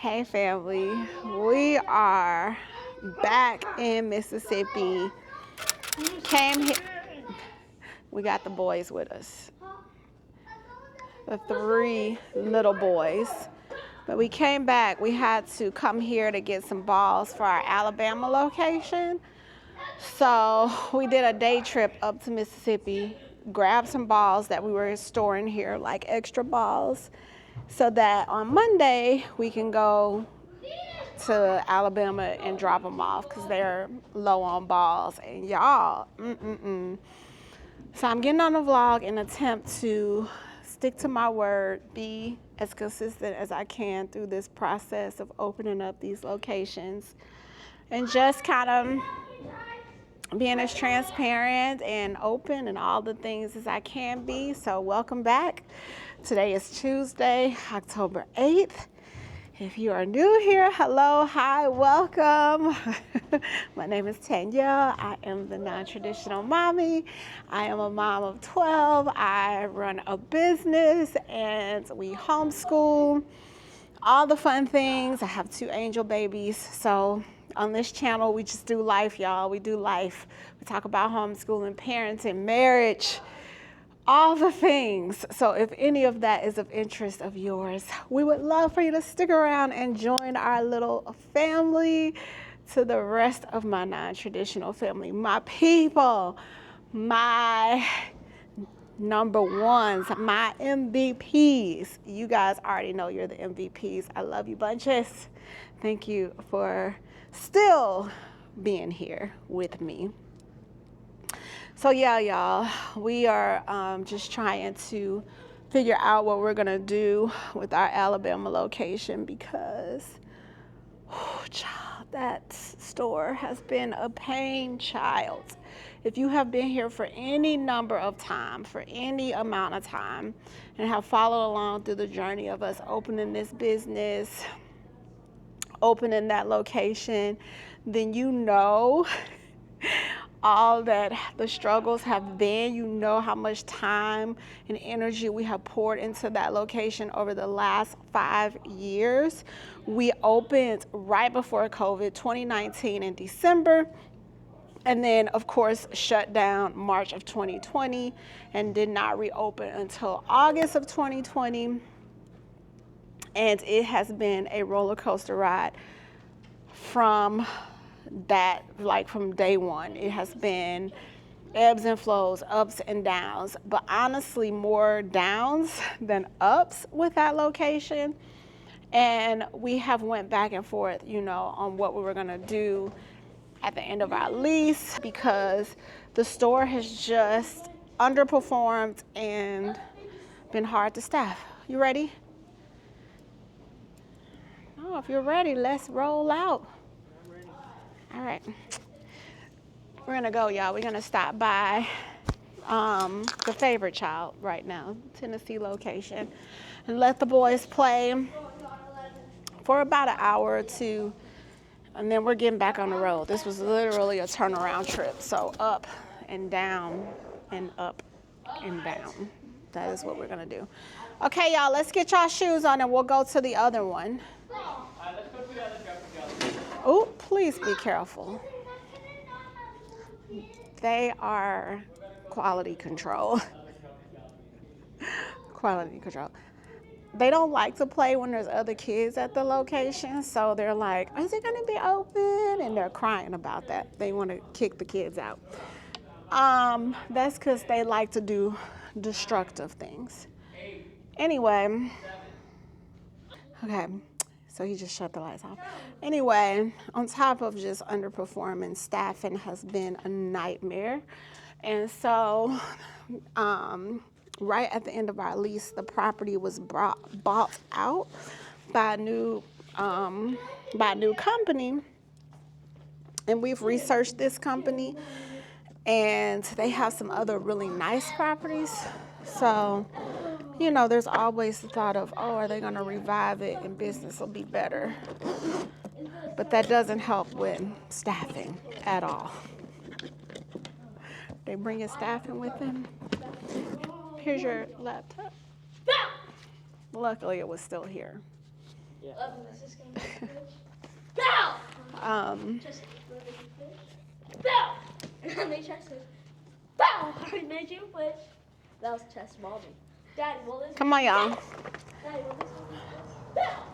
Hey family, we are back in Mississippi. Came here, we got the boys with us, the three little boys. But we came back, we had to come here to get some balls for our Alabama location. So we did a day trip up to Mississippi, grabbed some balls that we were storing here, like extra balls, so that on Monday we can go to Alabama and drop them off because they're low on balls. And y'all, So I'm getting on the vlog in an attempt to stick to my word, be as consistent as I can through this process of opening up these locations, and just kind of being as transparent and open and all the things as I can be. So welcome back. Today is Tuesday, October 8th. If you are new here, hello, hi, welcome. My name is Tanya. I am the non-traditional mommy. I am a mom of 12. I run a business and we homeschool. All the fun things. I have 2 angel babies. So on this channel, we just do life, y'all. We do life. We talk about homeschooling, parenting, marriage, all the things. So if any of that is of interest of yours, we would love for you to stick around and join our little family to the rest of my non-traditional family, my people, my number ones, my MVPs. You guys already know you're the MVPs. I love you bunches. Thank you for still being here with me. So yeah, y'all, we are just trying to figure out what we're gonna do with our Alabama location because, child, that store has been a pain child. If you have been here for any number of time, for any amount of time, and have followed along through the journey of us opening this business, opening that location, then you know all that the struggles have been. You know how much time and energy we have poured into that location over the last 5 years. We opened right before COVID, 2019 in December, and then of course shut down March of 2020 and did not reopen until August of 2020. And it has been a roller coaster ride from that, like from day one. It has been ebbs and flows, ups and downs, but honestly more downs than ups with that location. And we have went back and forth, you know, on what we were gonna do at the end of our lease because the store has just underperformed and been hard to staff. You ready? Oh, if you're ready, let's roll out. All right. We're gonna go, y'all. We're gonna stop by the favorite child right now, Tennessee location, and let the boys play for about an hour or two, and then we're getting back on the road. This was literally a turnaround trip, so up and down and up and down. That is what we're gonna do. Okay, y'all, let's get y'all shoes on and we'll go to the other one. Oh, please be careful. They are quality control. Quality control. They don't like to play when there's other kids at the location, so they're like, is it gonna be open? And they're crying about that. They wanna kick the kids out. That's because they like to do destructive things. Anyway, okay, so he just shut the lights off. Anyway, on top of just underperforming, staffing has been a nightmare. And so, right at the end of our lease, the property was bought out by a new company. And we've researched this company, and they have some other really nice properties. So, you know, there's always the thought of, oh, are they going to revive it and business will be better? But that doesn't help with staffing at all. They bring staffing with them. Here's your laptop. Luckily, it was still here. Is this gonna make you fish? Bow! Just let me fish. Bow! And then they Chess says, bow! I made you fish. That was Chess mommy. Daddy, will this Come on, y'all. Daddy, will this be fish? Bow!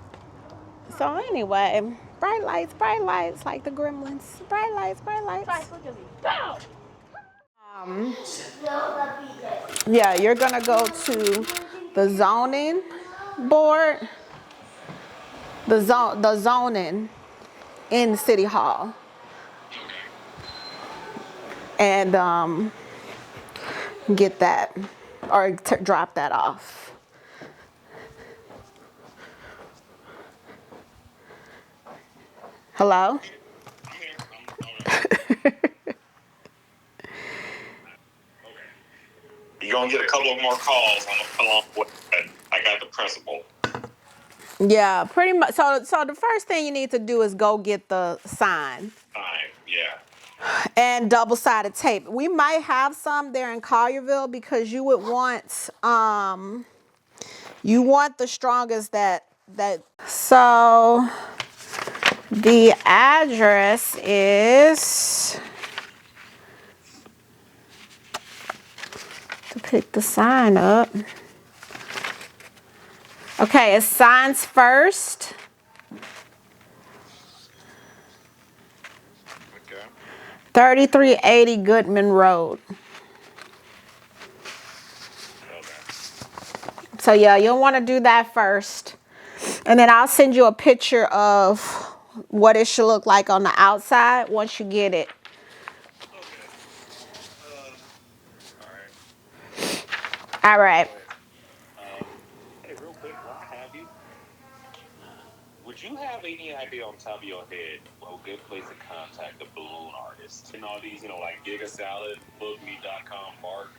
So anyway, bright lights, like the gremlins. Bright lights, bright lights. Guys, look at me. Bow! Yeah, you're gonna go to the zoning board, the zoning in City Hall, and get that or drop that off. Hello? You're going to get a couple of more calls. I'm going to along with it. I got the principal. Yeah, pretty much. So the first thing you need to do is go get the sign. Fine, yeah. And double-sided tape. We might have some there in Collierville because you would want the strongest that. So the address is, to pick the sign up. Okay, it's Signs First. Okay. 3380 Goodman Road. Okay. So yeah, you'll want to do that first. And then I'll send you a picture of what it should look like on the outside once you get it. Okay. All right. All right. Hey, real quick, while I have you, would you have any idea on top of your head a good place to contact the balloon artist? And all these, like Giga Salad, BookMe.com, Mark,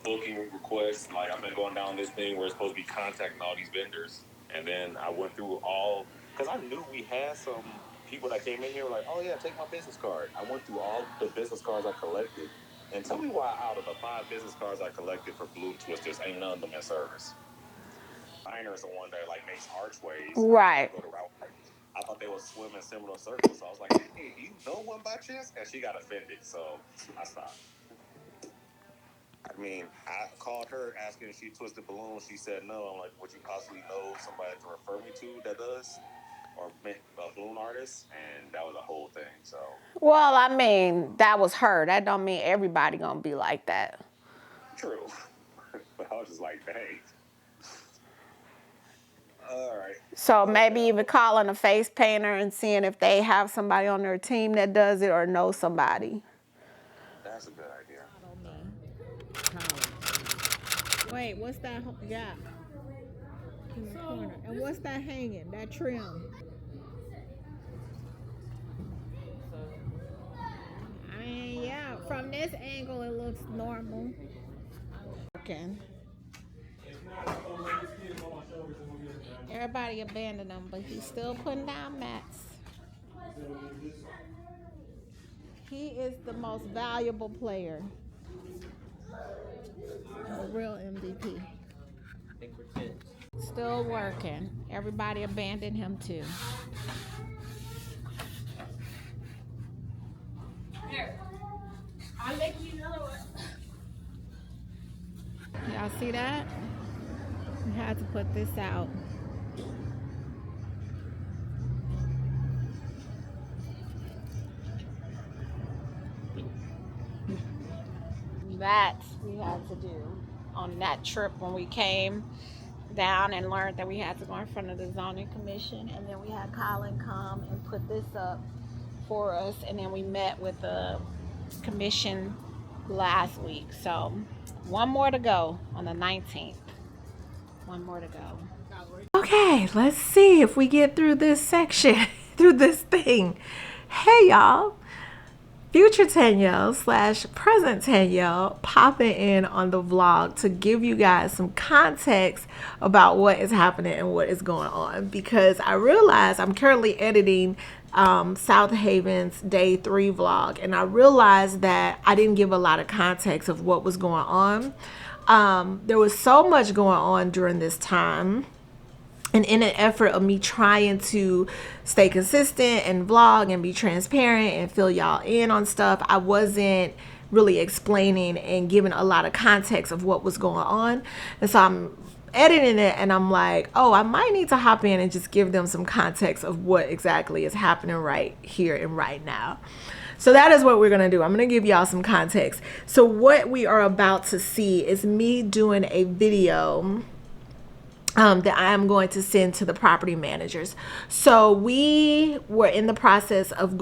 booking requests. Like, I've been going down this thing where it's supposed to be contacting all these vendors. And then I went through all, because I knew we had some people that came in here like, oh yeah, take my business card. I went through all the business cards I collected. And tell me why out of the 5 business cards I collected for Balloon Twisters, ain't none of them in service. Miner's the one that like makes archways. Right. I thought they would swim in similar circles. So I was like, hey, do you know one by chance? And she got offended, so I stopped. I mean, I called her asking if she twisted balloons. She said no. I'm like, would you possibly know somebody to refer me to that does? Or a balloon artist? And that was a whole thing, so. Well, I mean, that was her. That don't mean everybody gonna be like that. True. But I was just like, dang. All right. So maybe even calling a face painter and seeing if they have somebody on their team that does it or know somebody. That's a good idea. Wait, what's that gap in the corner? And what's that hanging? That trim? I mean, yeah, from this angle it looks normal. Okay. Everybody abandoned him, but he's still putting down mats. He is the most valuable player. A real MVP. I think we're good. Still working. Everybody abandoned him too. Here. I'll make you another one. Y'all see that? We had to put this out. That we had to do on that trip when we came down and learned that we had to go in front of the zoning commission, and then we had Colin come and put this up for us, and then we met with the commission last week. So one more to go on the 19th. One more to go. Okay, let's see if we get through this section, through this thing. Hey y'all, future Tanyelle / present Tanyelle popping in on the vlog to give you guys some context about what is happening and what is going on, because I realize I'm currently editing South Haven's day 3 vlog, and I realized that I didn't give a lot of context of what was going on. There was so much going on during this time. And in an effort of me trying to stay consistent and vlog and be transparent and fill y'all in on stuff, I wasn't really explaining and giving a lot of context of what was going on. And so I'm editing it and I'm like, oh, I might need to hop in and just give them some context of what exactly is happening right here and right now. So that is what we're going to do. I'm going to give y'all some context. So what we are about to see is me doing a video that I am going to send to the property managers. So we were in the process of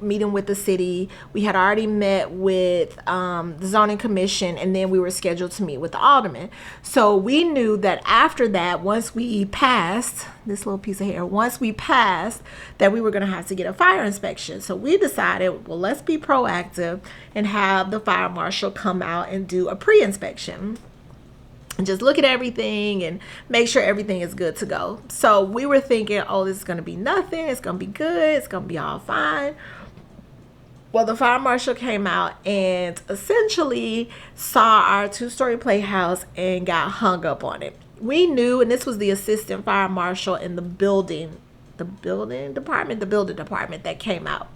meeting with the city. We had already met with the zoning commission, and then we were scheduled to meet with the alderman. So we knew that after that, once we passed this little piece of hair, once we passed, that we were going to have to get a fire inspection. So we decided, well, let's be proactive and have the fire marshal come out and do a pre-inspection. And just look at everything and make sure everything is good to go. So we were thinking, oh, this is going to be nothing. It's going to be good. It's going to be all fine. Well, the fire marshal came out and essentially saw our 2-story playhouse and got hung up on it. We knew, and this was the assistant fire marshal in the building department that came out.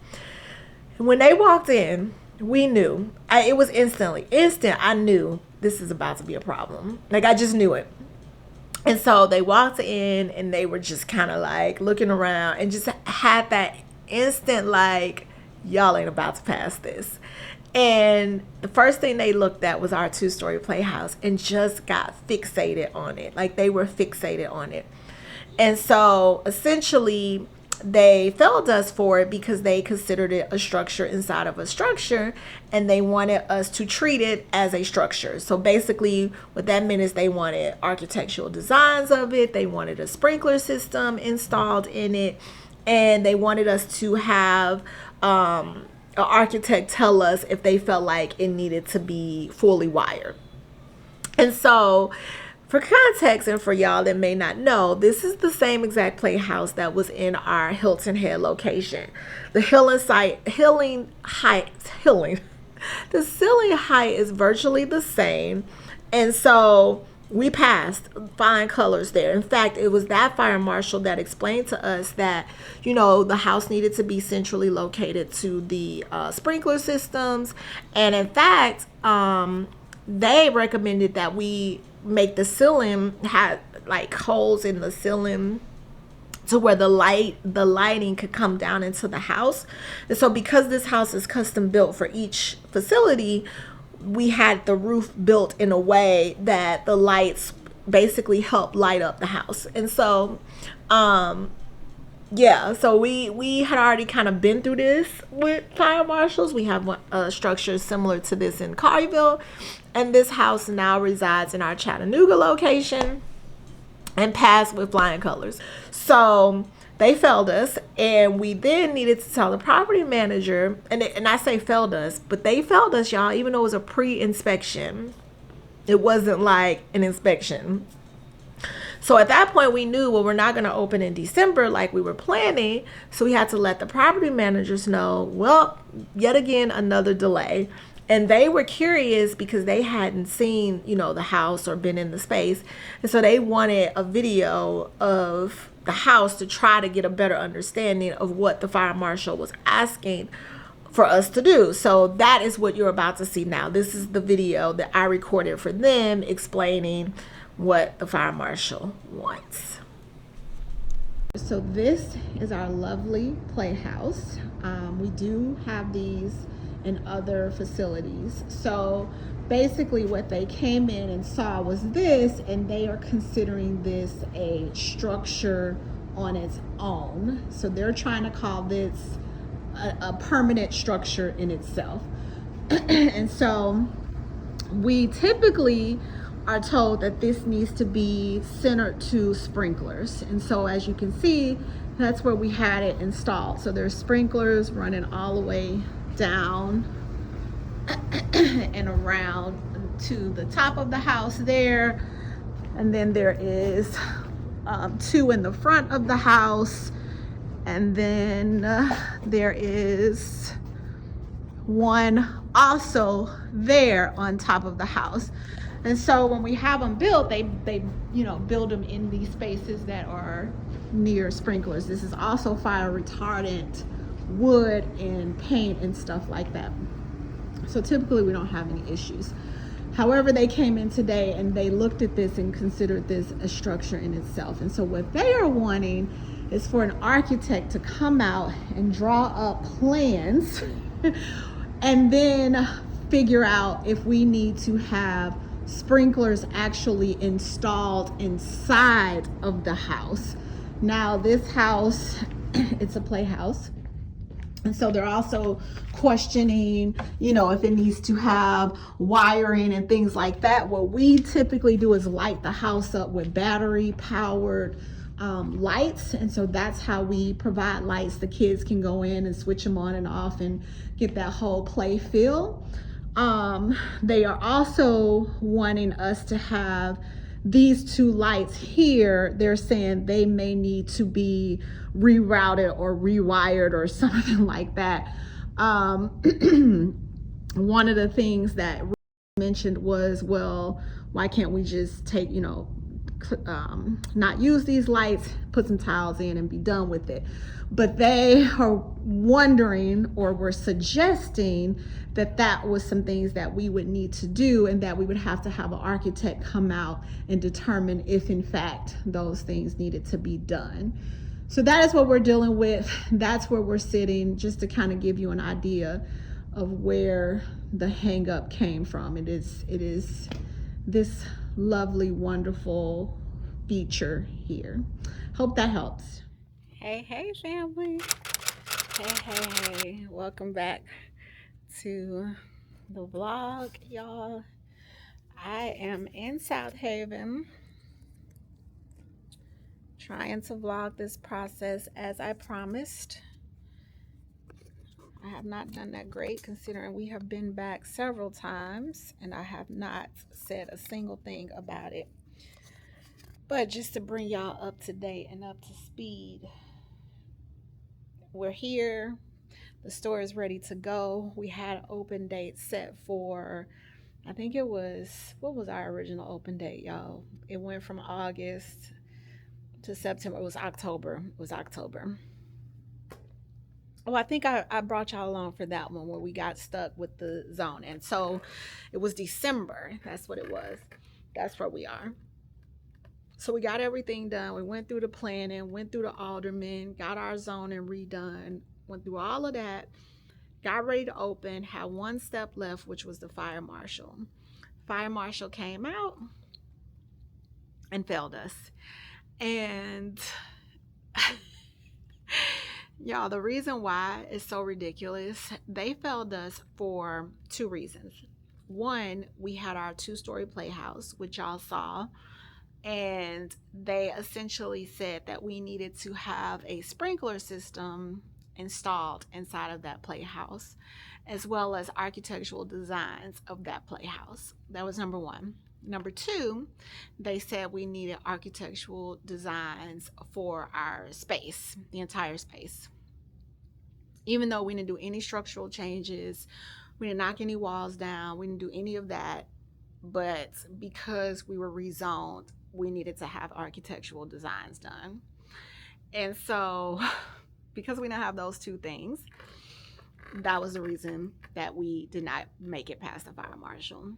And when they walked in, we knew. It was instant. I knew this is about to be a problem. Like, I just knew it. And so they walked in and they were just kind of like looking around and just had that instant like, y'all ain't about to pass this. And the first thing they looked at was our 2-story playhouse and just got fixated on it. Like, they were fixated on it. And so essentially they failed us for it because they considered it a structure inside of a structure, and they wanted us to treat it as a structure. So basically what that meant is they wanted architectural designs of it, they wanted a sprinkler system installed in it, and they wanted us to have an architect tell us if they felt like it needed to be fully wired. And so for context, and for y'all that may not know, this is the same exact playhouse that was in our Hilton Head location. The ceiling height is virtually the same. And so we passed fine colors there. In fact, it was that fire marshal that explained to us that, you know, the house needed to be centrally located to the sprinkler systems. And in fact, they recommended that we make the ceiling have like holes in the ceiling to where the lighting could come down into the house. And so because this house is custom built for each facility, we had the roof built in a way that the lights basically help light up the house. And so yeah, so we had already kind of been through this with fire marshals. We have a structure similar to this in Colleyville, and this house now resides in our Chattanooga location and passed with flying colors. So they failed us, and we then needed to tell the property manager, and I say failed us, but they failed us, y'all, even though it was a pre-inspection. It wasn't like an inspection. So at that point we knew, well, we're not going to open in December like we were planning. So we had to let the property managers know, well, yet again, another delay. And they were curious because they hadn't seen, you know, the house or been in the space. And so they wanted a video of the house to try to get a better understanding of what the fire marshal was asking for us to do. So that is what you're about to see now. This is the video that I recorded for them explaining what the fire marshal wants. So this is our lovely playhouse. We do have these in other facilities. So basically what they came in and saw was this, and they are considering this a structure on its own. So they're trying to call this a permanent structure in itself. And so we typically are told that this needs to be centered to sprinklers. And so as you can see, that's where we had it installed. So there's sprinklers running all the way down and around to the top of the house there. And then there is 2 in the front of the house. And then there is 1 also there on top of the house. And so when we have them built, they build them in these spaces that are near sprinklers. This is also fire retardant, wood and paint and stuff like that. So typically we don't have any issues. However, they came in today and they looked at this and considered this a structure in itself. And so what they are wanting is for an architect to come out and draw up plans and then figure out if we need to have sprinklers actually installed inside of the house. Now this house, it's a playhouse. And so they're also questioning, if it needs to have wiring and things like that. What we typically do is light the house up with battery powered lights. And so that's how we provide lights. The kids can go in and switch them on and off and get that whole play feel. They are also wanting us to have these two lights here. They're saying they may need to be rerouted or rewired or something like that. One of the things that mentioned was, well, why can't we just take, not use these lights, put some tiles in and be done with it. But they are wondering or were suggesting that was some things that we would need to do and that we would have to have an architect come out and determine if in fact those things needed to be done. So that is what we're dealing with. That's where we're sitting, just to kind of give you an idea of where the hang up came from. It is this lovely, wonderful feature here. Hope that helps. Hey family. Hey, welcome back to the vlog, y'all. I am in South Haven, trying to vlog this process as I promised. I have not done that great considering we have been back several times and I have not said a single thing about it. But just to bring y'all up to date and up to speed, we're here. The store is ready to go. We had an open date set for, I think it was, what was our original open date, y'all? It went from August to September. It was October. Oh, I think I brought y'all along for that one where we got stuck with the zone. And so it was December. That's what it was. That's where we are. So we got everything done. We went through the planning, went through the alderman, got our zoning redone, went through all of that, got ready to open, had one step left, which was the fire marshal. Fire marshal came out and failed us. And y'all, the reason why is so ridiculous, they failed us for two reasons. One, we had our 2-story playhouse, which y'all saw, and they essentially said that we needed to have a sprinkler system installed inside of that playhouse, as well as architectural designs of that playhouse. That was number one. Number two, they said we needed architectural designs for our space, the entire space. Even though we didn't do any structural changes, we didn't knock any walls down, we didn't do any of that, but because we were rezoned, we needed to have architectural designs done. And so because we didn't have those two things, that was the reason that we did not make it past the fire marshal.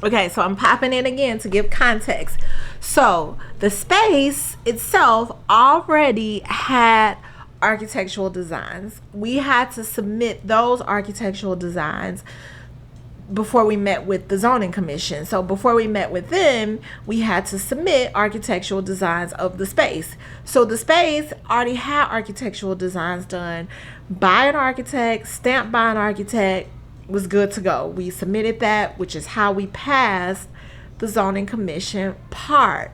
Okay, so I'm popping in again to give context. So the space itself already had architectural designs. We had to submit those architectural designs before we met with the zoning commission. So before we met with them, we had to submit architectural designs of the space. So the space already had architectural designs done by an architect, stamped by an architect, was good to go. We submitted that, which is how we passed the zoning commission part.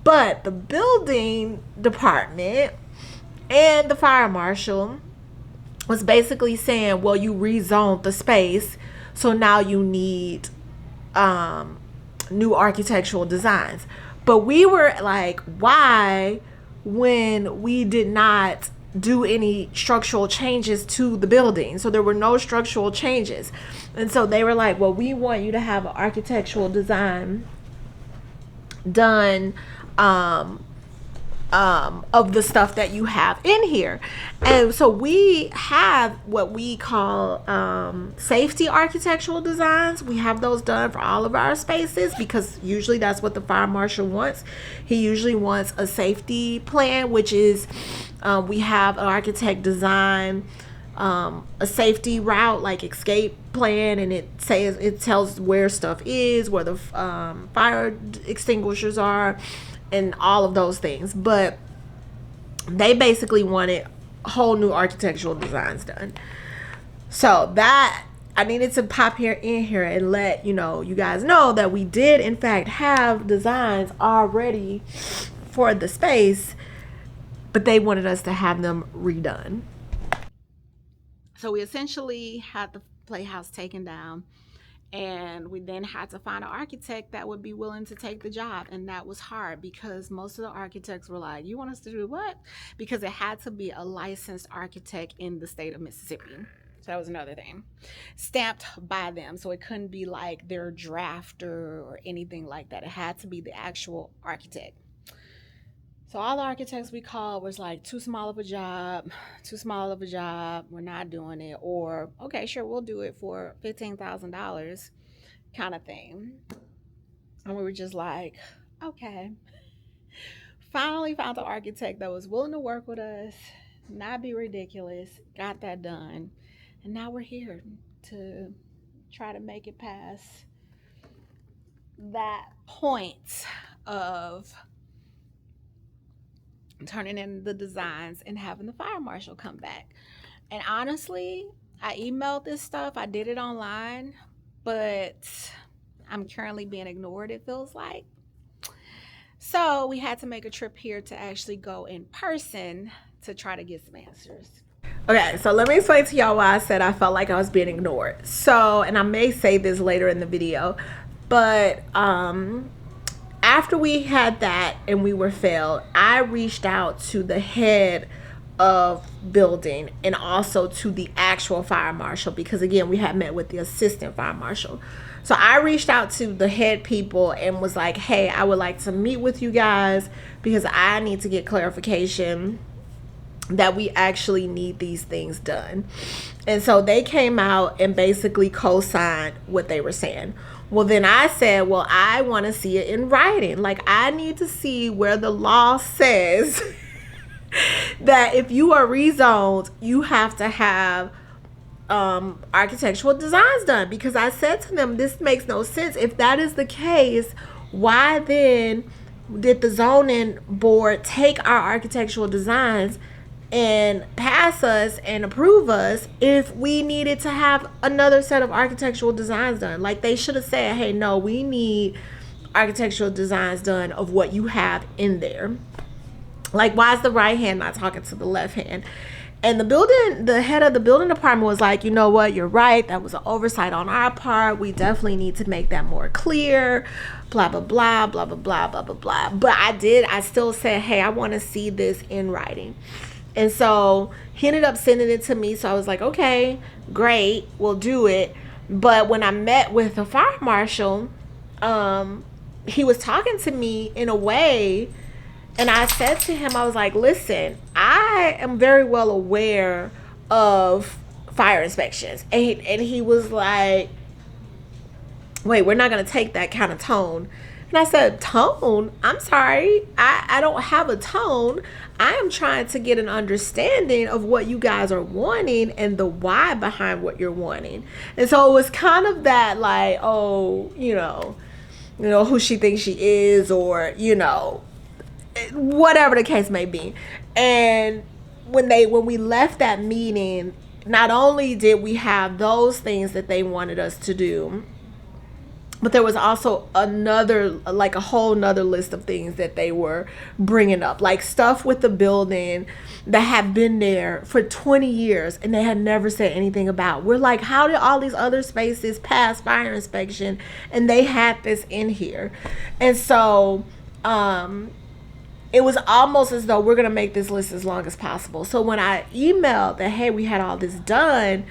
But the building department and the fire marshal was basically saying, well, you rezoned the space, so now you need new architectural designs. But we were like, why, when we did not do any structural changes to the building? So there were no structural changes. And so they were like, well, we want you to have an architectural design done of the stuff that you have in here. And so we have what we call safety architectural designs. We have those done for all of our spaces because usually that's what the fire marshal wants. He usually wants a safety plan, which is we have an architect design a safety route, like escape plan, and it tells where stuff is, where the fire extinguishers are, and all of those things. But they basically wanted whole new architectural designs done. So that I needed to pop in here and let you guys know that we did in fact have designs already for the space, but they wanted us to have them redone. So we essentially had the playhouse taken down, and we then had to find an architect that would be willing to take the job. And that was hard because most of the architects were like, you want us to do what? Because it had to be a licensed architect in the state of Mississippi. So that was another thing. Stamped by them. So it couldn't be like their drafter or anything like that. It had to be the actual architect. So all the architects we called was like, too small of a job, we're not doing it. Or, okay, sure, we'll do it for $15,000 kind of thing. And we were just like, okay. Finally found the architect that was willing to work with us, not be ridiculous, got that done. And now we're here to try to make it past that point of turning in the designs and having the fire marshal come back. And honestly, I emailed this stuff, I did it online, but I'm currently being ignored, it feels like. So we had to make a trip here to actually go in person to try to get some answers. Okay, so let me explain to y'all why I said I felt like I was being ignored. So, and I may say this later in the video, but after we had that and we were failed, I reached out to the head of building and also to the actual fire marshal, because again, we had met with the assistant fire marshal. So I reached out to the head people and was like, hey, I would like to meet with you guys because I need to get clarification that we actually need these things done. And so they came out and basically co-signed what they were saying. Well, then I said, well, I want to see it in writing. Like, I need to see where the law says that if you are rezoned, you have to have architectural designs done. Because I said to them, this makes no sense. If that is the case, why then did the zoning board take our architectural designs and pass us and approve us if we needed to have another set of architectural designs done? Like, they should have said, hey, no, we need architectural designs done of what you have in there. Like, why is the right hand not talking to the left hand? And the head of the building department was like, you know what, you're right, that was an oversight on our part, we definitely need to make that more clear, blah blah blah blah blah blah blah blah blah. But I still said, hey, I want to see this in writing. And so he ended up sending it to me. So I was like, okay, great, we'll do it. But when I met with the fire marshal, he was talking to me in a way, and I said to him, I was like, listen, I am very well aware of fire inspections. And he was like, wait, we're not going to take that kind of tone. And I said, tone? I'm sorry, I don't have a tone. I am trying to get an understanding of what you guys are wanting and the why behind what you're wanting. And so it was kind of that, like, oh, you know who she thinks she is, or, whatever the case may be. And when we left that meeting, not only did we have those things that they wanted us to do, but there was also a whole nother list of things that they were bringing up, like stuff with the building that had been there for 20 years and they had never said anything about. We're like, how did all these other spaces pass fire inspection and they had this in here? And so it was almost as though we're going to make this list as long as possible. So when I emailed that, hey, we had all this done,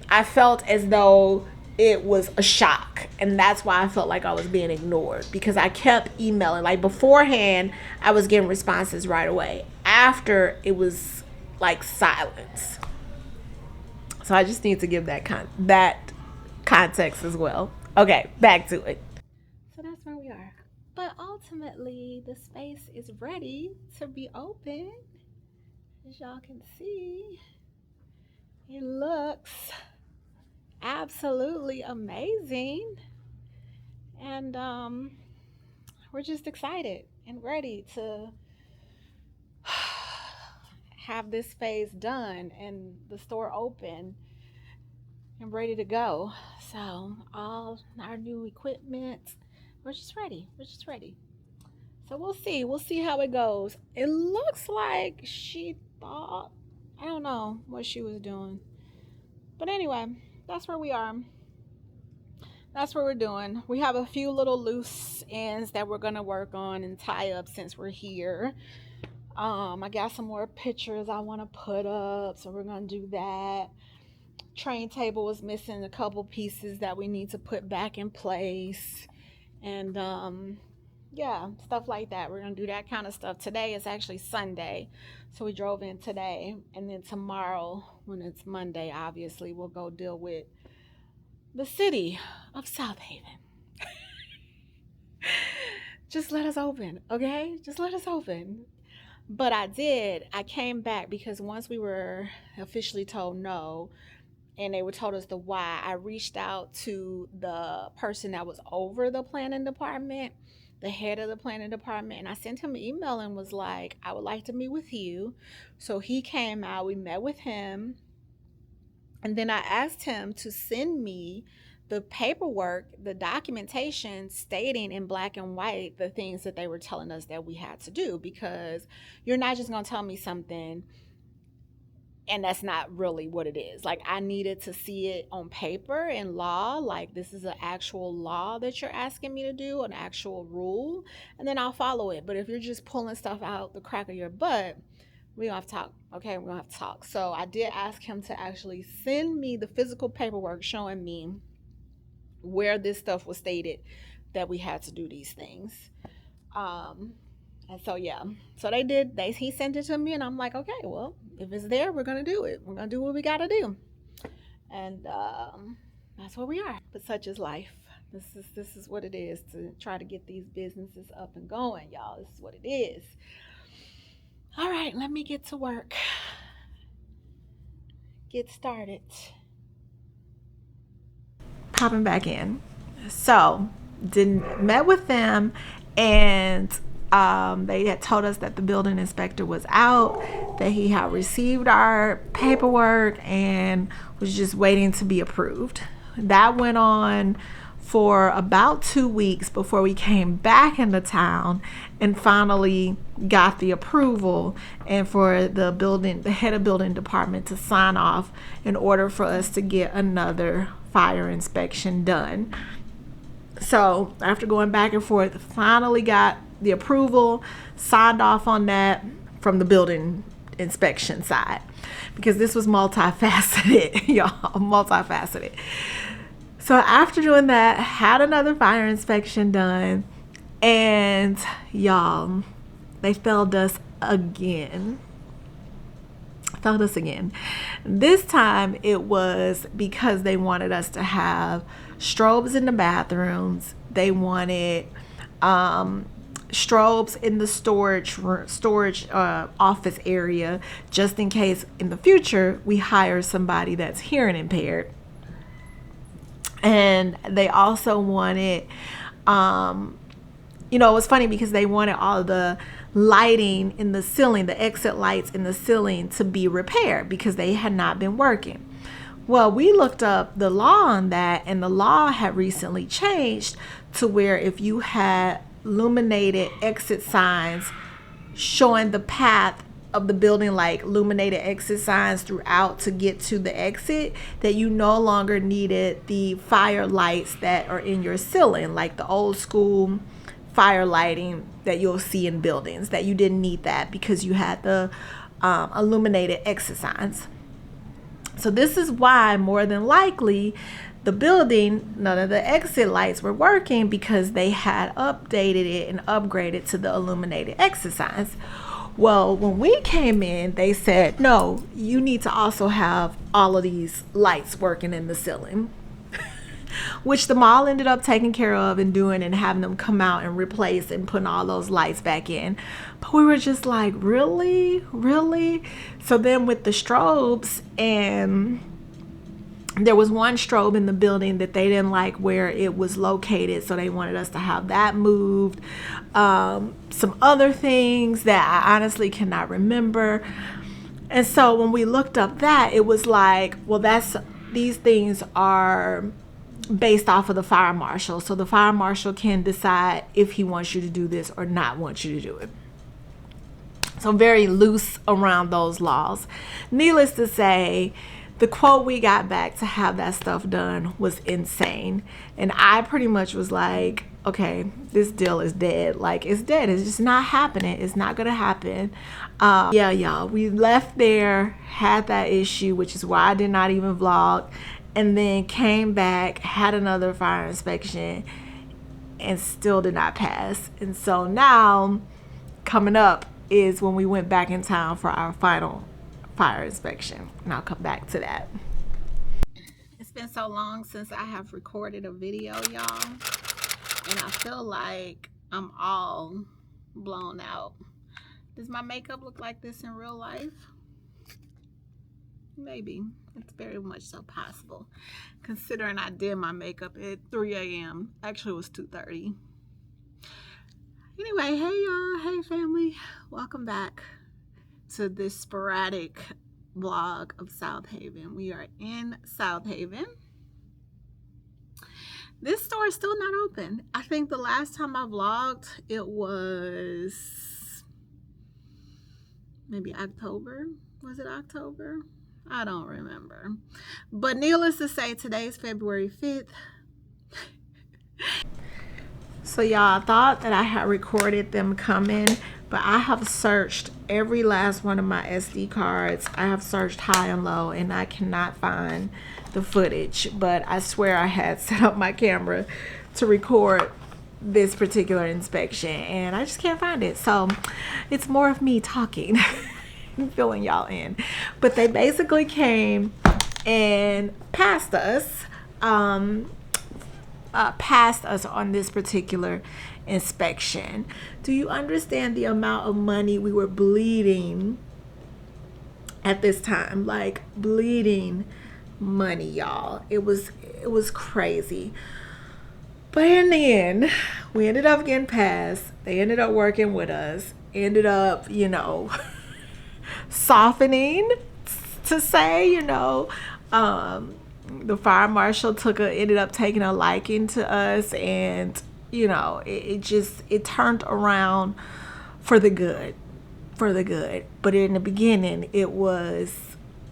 I felt as though it was a shock. And that's why I felt like I was being ignored, because I kept emailing. Like beforehand, I was getting responses right away. After, it was like silence. So I just need to give that context as well. Okay, back to it. So that's where we are. But ultimately, the space is ready to be open. As y'all can see, it looks absolutely amazing. And we're just excited and ready to have this phase done and the store open and ready to go. So all our new equipment, we're just ready. So we'll see how it goes. It looks like she thought, I don't know what she was doing, but anyway, that's where we are. That's what we're doing. We have a few little loose ends that we're gonna work on and tie up since we're here. I got some more pictures I want to put up, so we're gonna do that. Train table was missing a couple pieces that we need to put back in place, and yeah, stuff like that. We're gonna do that kind of stuff. Today is actually Sunday, so we drove in today, and then tomorrow, when it's Monday, obviously we'll go deal with the city of South Haven. Just let us open, okay? Just let us open. But I came back because once we were officially told no, and they were told us the why, I reached out to the person that was over the planning department, the head of the planning department, and I sent him an email and was like, I would like to meet with you. So he came out, we met with him, and then I asked him to send me the paperwork, the documentation stating in black and white the things that they were telling us that we had to do, because you're not just going to tell me something and that's not really what it is. Like, I needed to see it on paper in law, like this is an actual law that you're asking me to do, an actual rule, and then I'll follow it. But if you're just pulling stuff out the crack of your butt, we gonna have to talk, okay? We're gonna have to talk. So I did ask him to actually send me the physical paperwork showing me where this stuff was stated that we had to do these things. And so yeah, so they did. He sent it to me, and I'm like, okay, well, if it's there, we're gonna do it. We're gonna do what we gotta do, and that's where we are. But such is life. This is what it is to try to get these businesses up and going, y'all. This is what it is. All right, let me get to work. Get started. Popping back in. So, met with them, and they had told us that the building inspector was out, that he had received our paperwork and was just waiting to be approved. That went on for about 2 weeks before we came back into town and finally got the approval, and for the head of building department to sign off in order for us to get another fire inspection done. So after going back and forth, finally got the approval, signed off on that from the building inspection side, because this was multifaceted, y'all, multifaceted. So after doing that, had another fire inspection done, and y'all, they failed us again. This time it was because they wanted us to have strobes in the bathrooms. They wanted strobes in the storage office area, just in case in the future we hire somebody that's hearing impaired. And they also wanted, it was funny because they wanted all of the lighting in the ceiling, the exit lights in the ceiling, to be repaired because they had not been working. Well, we looked up the law on that, and the law had recently changed to where if you had illuminated exit signs showing the path of the building, like illuminated exit signs throughout to get to the exit, that you no longer needed the fire lights that are in your ceiling, like the old school fire lighting that you'll see in buildings, that you didn't need that because you had the illuminated exit signs. So this is why, more than likely, the building, none of the exit lights were working because they had updated it and upgraded to the illuminated exit signs. Well, when we came in, they said, no, you need to also have all of these lights working in the ceiling, which the mall ended up taking care of and doing and having them come out and replace and putting all those lights back in. But we were just like, really? So then with the strobes, and there was one strobe in the building that they didn't like where it was located, so they wanted us to have that moved. Some other things that I honestly cannot remember. And so when we looked up that, it was like, well, these things are based off of the fire marshal. So the fire marshal can decide if he wants you to do this or not want you to do it. So very loose around those laws. Needless to say, the quote we got back to have that stuff done was insane. And I pretty much was like, okay, this deal is dead. Like, it's dead. It's just not happening. It's not going to happen. Yeah, y'all, we left there, had that issue, which is why I did not even vlog. And then came back, had another fire inspection, and still did not pass. And so now, coming up is when we went back in town for our final fire inspection, and I'll come back to that. It's been so long since I have recorded a video, y'all, and I feel like I'm all blown out. Does my makeup look like this in real life? Maybe. It's very much so possible, considering I did my makeup at 3 a.m. Actually, it was 2:30. Anyway, hey y'all, hey family, welcome back to this sporadic vlog of South Haven. We are in South Haven. This store is still not open. I think the last time I vlogged, it was maybe October. Was it October? I don't remember. But needless to say, today's February 5th. So y'all, I thought that I had recorded them coming, but I have searched every last one of my SD cards. I have searched high and low, and I cannot find the footage. But I swear I had set up my camera to record this particular inspection, and I just can't find it. So it's more of me talking and filling y'all in. But they basically came and passed us. Passed us on this particular inspection. Do you understand the amount of money we were bleeding at this time? Like, bleeding money, y'all. It was crazy. But in the end, we ended up getting passed. They ended up working with us. Ended up, you know, softening, to say, you know. The fire marshal ended up taking a liking to us, and you know, it turned around for the good. But in the beginning, it was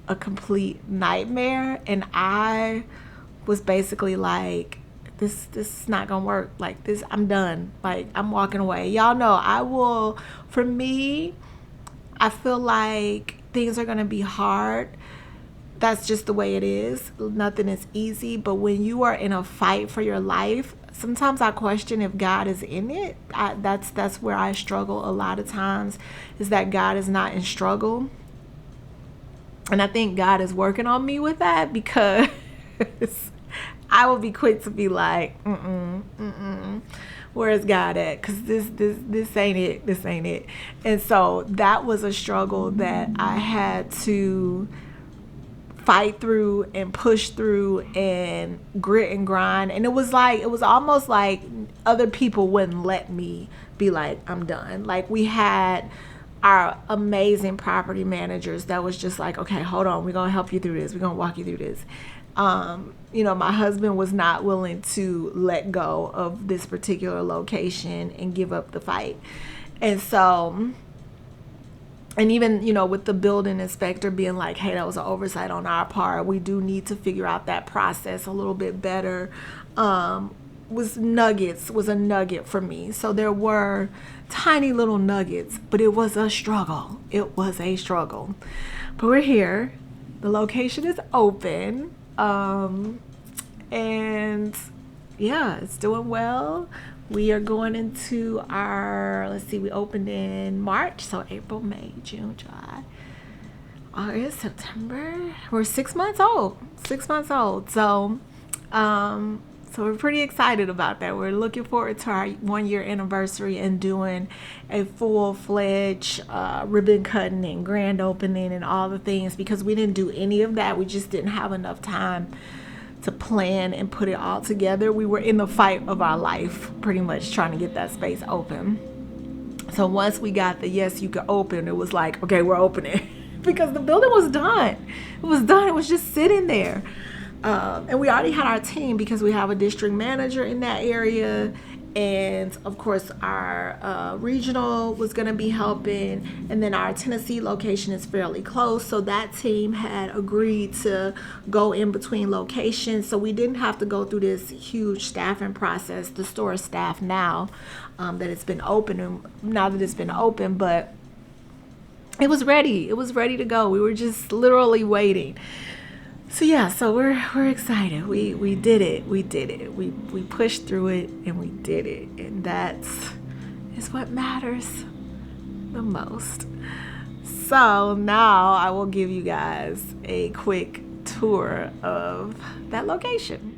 a complete nightmare, and I was basically like, this is not gonna work. Like, this, I'm done. Like, I'm walking away. Y'all know for me, I feel like things are gonna be hard. That's just the way it is. Nothing is easy. But when you are in a fight for your life, sometimes I question if God is in it. That's where I struggle a lot of times, is that God is not in struggle. And I think God is working on me with that, because I will be quick to be like, where is God at? Because this ain't it. This ain't it. And so that was a struggle that I had to fight through and push through and grit and grind. And it was almost like other people wouldn't let me be like, I'm done. Like, we had our amazing property managers that was just like, okay, hold on, we're gonna help you through this, we're gonna walk you through this. You know, my husband was not willing to let go of this particular location and give up the fight. And so, and even, you know, with the building inspector being like, hey, that was an oversight on our part, we do need to figure out that process a little bit better, was a nugget for me. So there were tiny little nuggets, but it was a struggle. But we're here. The location is open. And yeah, it's doing well. We are going into our, let's see, we opened in March, so April, May, June, July, August, September. We're 6 months old. 6 months old. So we're pretty excited about that. We're looking forward to our 1 year anniversary and doing a full-fledged ribbon cutting and grand opening and all the things, because we didn't do any of that. We just didn't have enough time to plan and put it all together. We were in the fight of our life, pretty much trying to get that space open. So once we got the yes, you can open, it was like, okay, we're opening. Because the building was done. It was done. It was just sitting there. And we already had our team, because we have a district manager in that area. And of course, our regional was going to be helping. And then our Tennessee location is fairly close. So that team had agreed to go in between locations. So we didn't have to go through this huge staffing process. The store is staffed now that it's been open. But it was ready. It was ready to go. We were just literally waiting. So yeah, so we're excited. We did it. We did it. We pushed through it and we did it. And that's what matters the most. So now I will give you guys a quick tour of that location.